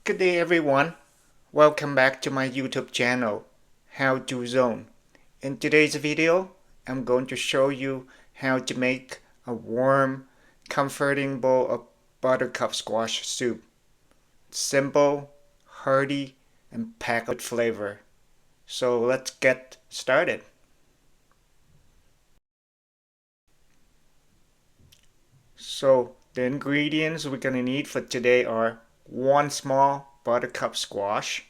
Good day everyone. Welcome back to my YouTube channel, How to Zone. In today's video, I'm going to show you how to make a warm, comforting bowl of buttercup squash soup. Simple, hearty, and packed with flavor. So let's get started. So the ingredients we're gonna need for today are 1 small buttercup squash,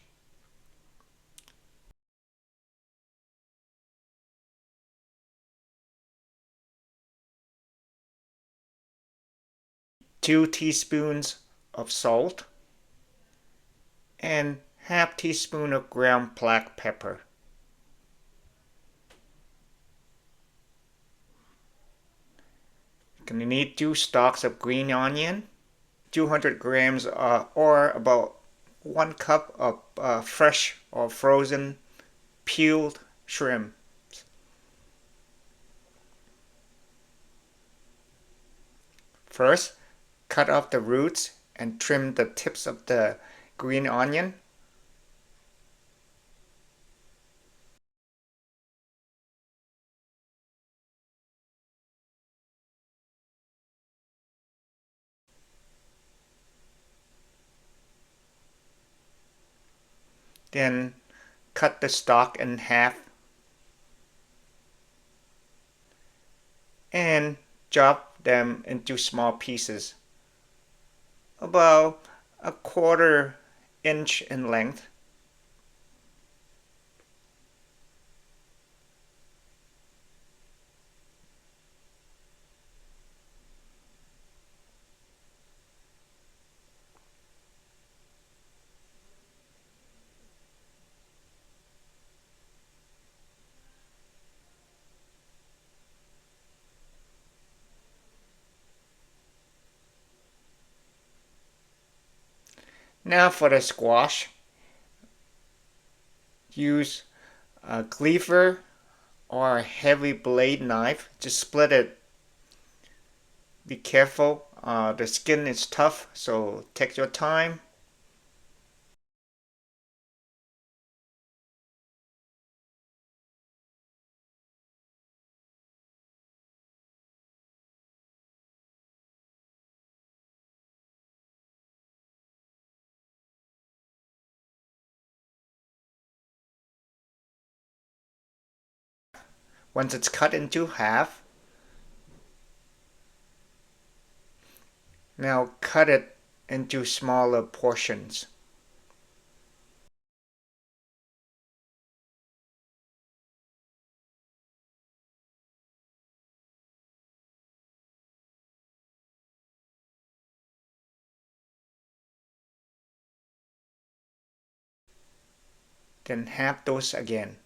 2 teaspoons of salt, and half teaspoon of ground black pepper. You're gonna need 2 stalks of green onion, 200 grams or about 1 cup of fresh or frozen peeled shrimp. First, cut off the roots and trim the tips of the green onion. Then cut the stalk in half and chop them into small pieces, about a quarter inch in length. Now for the squash, use a cleaver or a heavy blade knife to split it. Be careful, the skin is tough, so take your time. Once it's cut into half, now cut it into smaller portions. Then half those again.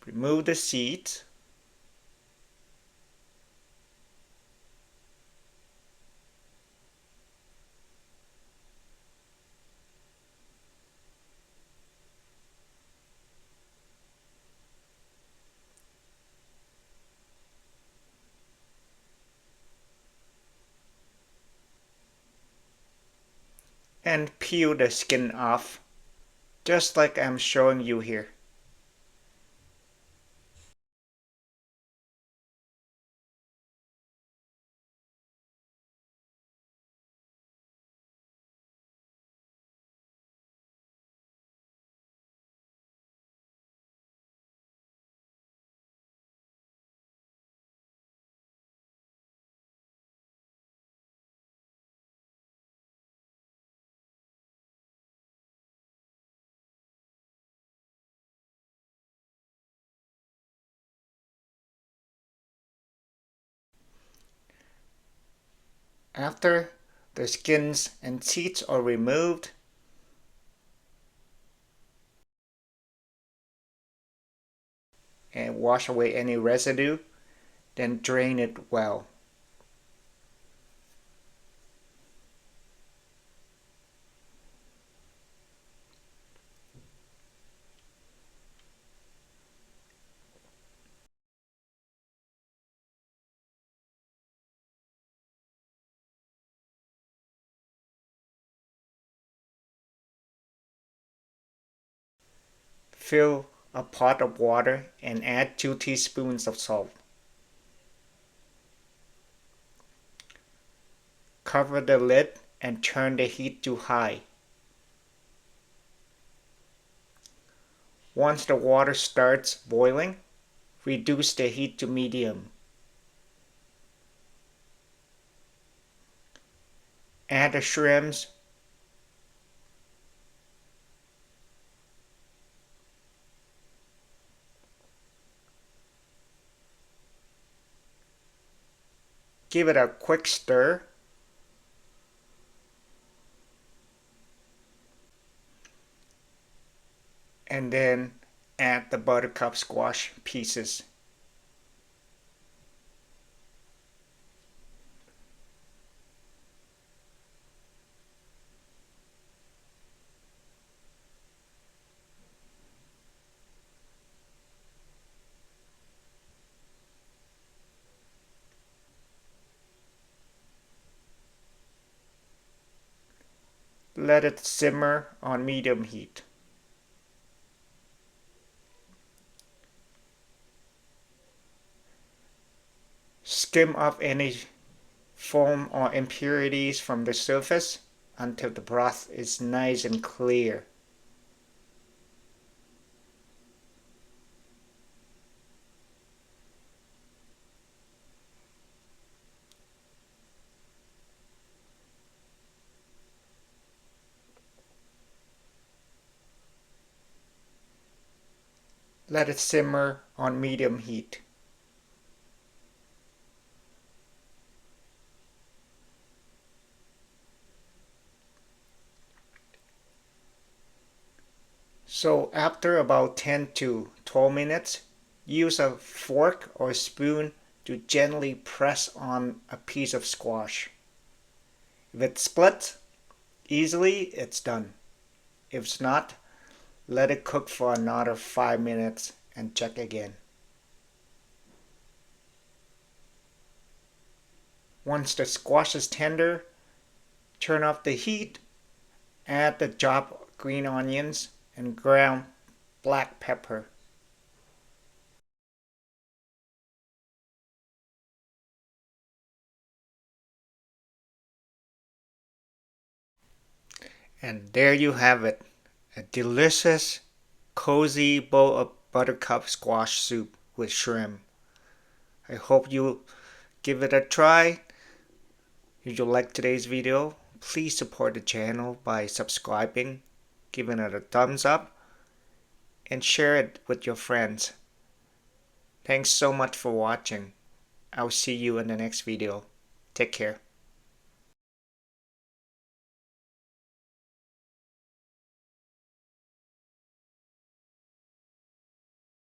Remove the seeds. And peel the skin off, just like I'm showing you here. After the skins and seeds are removed, and wash away any residue, then drain it well. Fill a pot of water and add 2 teaspoons of salt. Cover the lid and turn the heat to high. Once the water starts boiling, reduce the heat to medium. Add the shrimps. Give it a quick stir. And then add the buttercup squash pieces. Let it simmer on medium heat. Skim off any foam or impurities from the surface until the broth is nice and clear. Let it simmer on medium heat. So after about 10 to 12 minutes, use a fork or spoon to gently press on a piece of squash. If it splits easily, it's done. If it's not, let it cook for another 5 minutes and check again. Once the squash is tender, turn off the heat, add the chopped green onions and ground black pepper. And there you have it, a delicious, cozy bowl of buttercup squash soup with shrimp. I hope you give it a try. If you like today's video, please support the channel by subscribing, giving it a thumbs up, and share it with your friends. Thanks so much for watching. I'll see you in the next video. Take care.